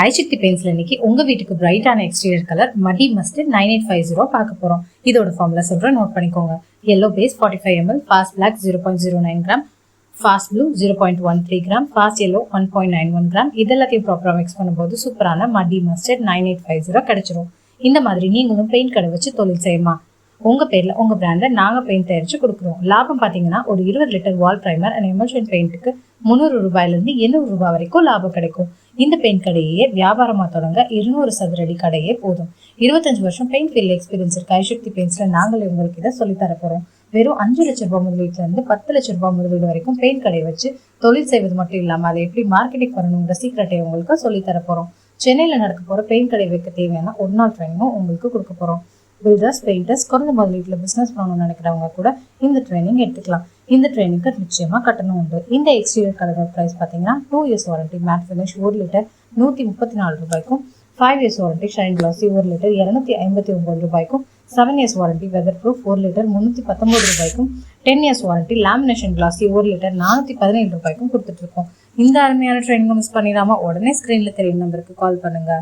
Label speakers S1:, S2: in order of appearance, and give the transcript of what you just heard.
S1: ஐசக்தி பெயிண்ட்ஸ்ல இன்னைக்கு உங்க வீட்டுக்கு பிரைட்டான எக்ஸ்டீரியர் கலர் மடி மஸ்டர்ட் 9850 பார்க்க போறோம். இதோட ஃபார்முலா சொல்றேன், நோட் பண்ணிக்கோங்க. yellow base 45 ml, fast black 0.09 gram, fast blue 0.13 gram, fast yellow 1.91 gram. இதெல்லாத்தையும் ப்ராப்பரா மிக்ஸ் பண்ணும்போது சூப்பரான மடி மஸ்டர்ட் 9850 கிடைச்சிரும். இந்த மாதிரி நீங்களும் பெயிண்ட் கடை வச்சு தொழில் செய்யுமா? உங்க பேர்ல உங்க பிராண்ட்ல நாங்க பெயிண்ட் தயாரிச்சு கொடுக்குறோம். லாபம் பாத்தீங்கன்னா ஒரு 20 litre wall primer and emulsion பெயிண்ட்டுக்கு 300 ரூபாயில இருந்து 800 ரூபாய் வரைக்கும் லாபம் கிடைக்கும். இந்த பெயிண்ட் கடையே வியாபாரமா தொடங்க 200 சதுரடி கடையே போதும். 25 வருஷம் பெயிண்ட் ஃபீல்ட் எக்ஸ்பீரியன்ஸ் இருக்க ஐசக்தி பெயிண்ட்ஸ்ல நாங்களே உங்களுக்கு இதை சொல்லி தர போறோம். வெறும் 5 லட்சம் ரூபாய் முதலீட்டுல இருந்து 10 லட்சம் ரூபாய் முதலீடு வரைக்கும் பெயிண்ட் கடை வச்சு தொழில் செய்வது மட்டும் இல்லாம அதை எப்படி மார்க்கெட்டிங் பண்ணணுங்கிற சீக்கிரட்டை உங்களுக்கு சொல்லி தர போறோம். சென்னையில நடக்க போற பெயிண்ட் கடை வைக்க தேவையான ஒரு நாள் ட்ரைனிங்கும் உங்களுக்கு கொடுக்க போறோம். பில்டர்ஸ், பெயிண்டர்ஸ், குறைந்த முதலீட்டுல பிசினஸ் பண்ணணும்னு நினைக்கிறவங்க கூட இந்த ட்ரைனிங் எடுத்துக்கலாம். இந்த ட்ரைனிங்க்கு நிச்சயமா கட்டணம் உண்டு. இந்த எக்ஸ்டீரியர் கலர் பிரைஸ் பாத்தீங்கன்னா 2 years warranty matte finish 1 litre 134 ரூபாய்க்கும், 5 years warranty shine glossy 1 litre 259 ரூபாய்க்கும், 7 years warranty weather proof 1 litre 319 ரூபாய்க்கும், 10 years warranty lamination glossy 1 litre 417 ரூபாய்க்கும் கொடுத்துட்டு இருக்கோம். இந்த அருமையான ட்ரைனிங் மிஸ் பண்ணிடாம உடனே ஸ்கிரீன்ல தெரியும் நம்பருக்கு கால் பண்ணுங்க.